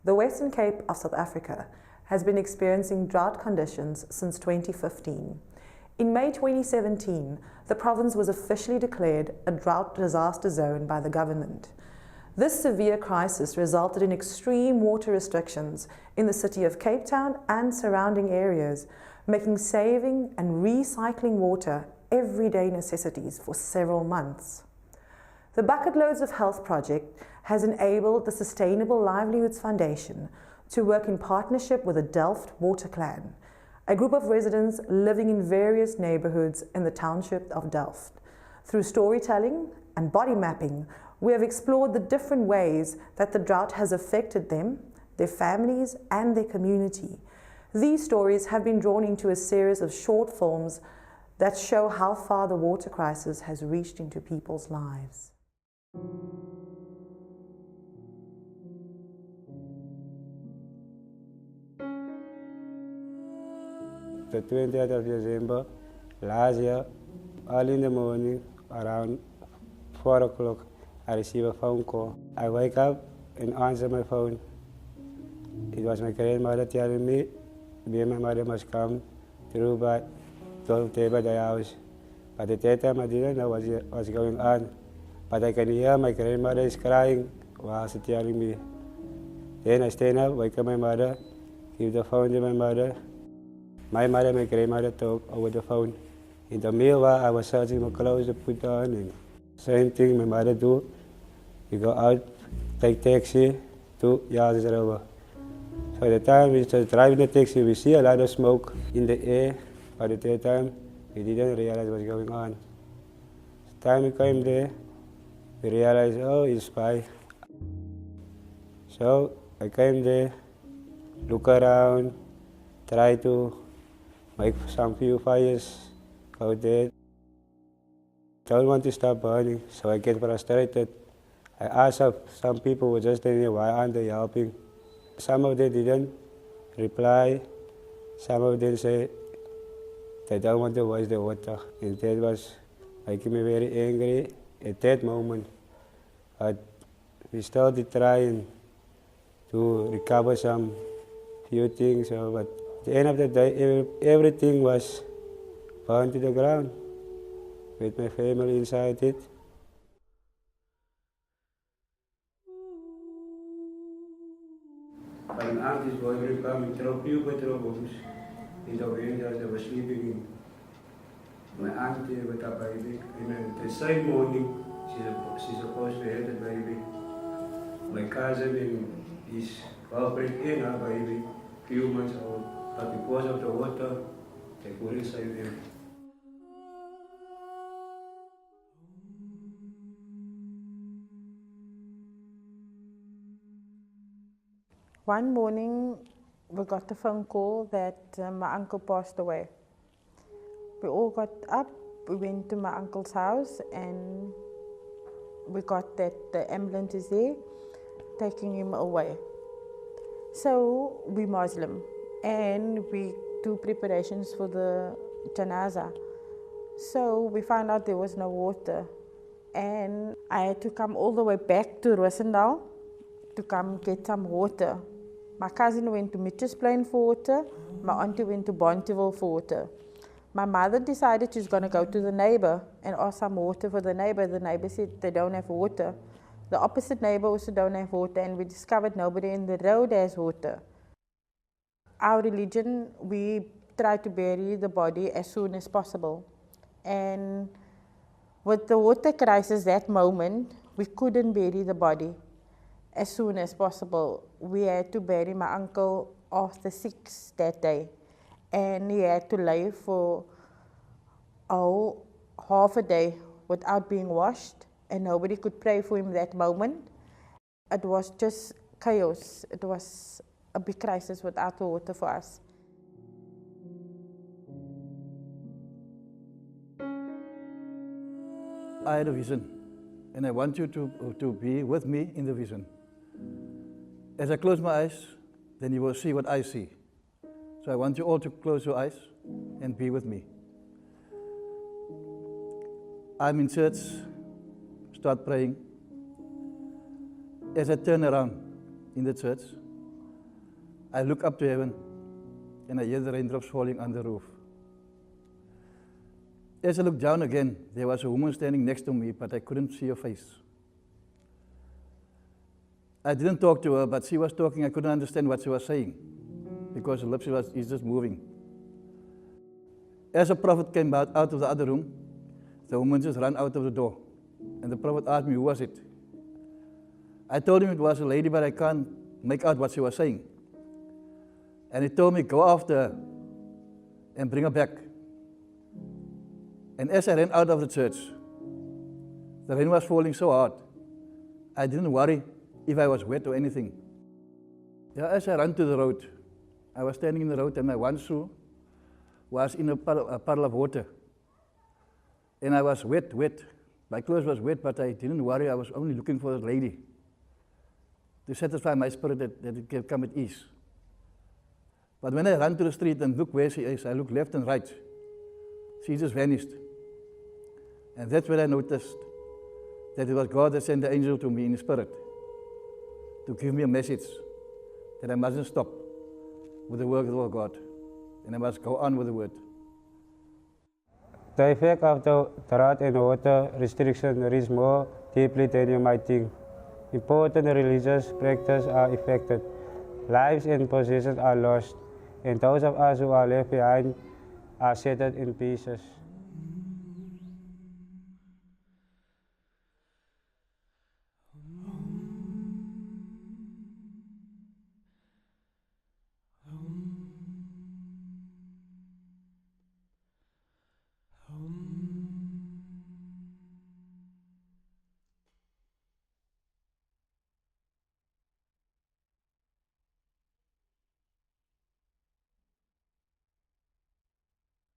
The Western Cape of South Africa has been experiencing drought conditions since 2015. In May 2017, the province was officially declared a drought disaster zone by the government. This severe crisis resulted in extreme water restrictions in the city of Cape Town and surrounding areas, making saving and recycling water everyday necessities for several months. The Bucketloads of Health project has enabled the Sustainable Livelihoods Foundation to work in partnership with the Delft Water Clan, a group of residents living in various neighborhoods in the township of Delft. Through storytelling and body mapping, we have explored the different ways that the drought has affected them, their families, and their community. These stories have been drawn into a series of short films that show how far the water crisis has reached into people's lives. The 20th of December last year, early in the morning, around 4 o'clock, I received a phone call. I wake up and answer my phone. It was my grandmother telling me and my mother must come through by the house. But at that time I didn't know what's going on. But I can hear my grandmother is crying while she's telling me. Then I stand up, wake up my mother, give the phone to my mother. My mother and my grandmother talk over the phone. In the meanwhile, I was searching my clothes to put on. And same thing my mother do. We go out, take taxi to Yards River. So at the time we just driving the taxi, we see a lot of smoke in the air. But at that time, we didn't realize what's going on. The time we came there, we realized, oh, it's spy. So I came there, look around, try to make some few fires out there. Don't want to stop burning, so I get frustrated. I asked some people who were just telling me, why aren't they helping? Some of them didn't reply. Some of them say they don't want to waste the water. And that was making me very angry at that moment. But we started trying to recover some few things. But at the end of the day, everything was burned to the ground with my family inside it. An aunt is going to come and throw few petrol bombs in the windows. They were sleeping in. My aunt with a baby, and the same morning she's supposed to have the baby. My cousin and his girlfriend and her baby, few months old, but because of the water, they couldn't save him. One morning, we got a phone call that my uncle passed away. We all got up, we went to my uncle's house, and we got that the ambulance is there, taking him away. So we Muslim, and we do preparations for the janaza. So we found out there was no water, and I had to come all the way back to Rosendal to come get some water. My cousin went to Mitchell's Plain for water. My auntie went to Bonteville for water. My mother decided she's going to go to the neighbor and ask some water for the neighbor. The neighbor said they don't have water. The opposite neighbor also don't have water, and we discovered nobody in the road has water. Our religion, we try to bury the body as soon as possible. And with the water crisis that moment, we couldn't bury the body as soon as possible. We had to bury my uncle after 6 that day, and he had to lay for half a day without being washed, and nobody could pray for him that moment. It was just chaos. It was a big crisis without the water for us. I had a vision, and I want you to be with me in the vision. As I close my eyes, then you will see what I see. So I want you all to close your eyes and be with me. I'm in church, start praying. As I turn around in the church, I look up to heaven and I hear the raindrops falling on the roof. As I looked down again, there was a woman standing next to me, but I couldn't see her face. I didn't talk to her, but she was talking. I couldn't understand what she was saying because her lips is just moving. As a prophet came out of the other room, the woman just ran out of the door. And the prophet asked me, who was it? I told him it was a lady, but I can't make out what she was saying. And he told me, go after her and bring her back. And as I ran out of the church, the rain was falling so hard, I didn't worry if I was wet or anything. Yeah, as I ran to the road, I was standing in the road and my one shoe was in a puddle of water. And I was wet. My clothes was wet, but I didn't worry. I was only looking for the lady to satisfy my spirit that it can come at ease. But when I ran to the street and looked where she is, I looked left and right. She just vanished. And that's when I noticed that it was God that sent the angel to me in the spirit to give me a message that I mustn't stop with the work of God, and I must go on with the word. The effect of the drought and water restriction is more deeply than you might think. Important religious practices are affected, lives and possessions are lost, and those of us who are left behind are shattered in pieces.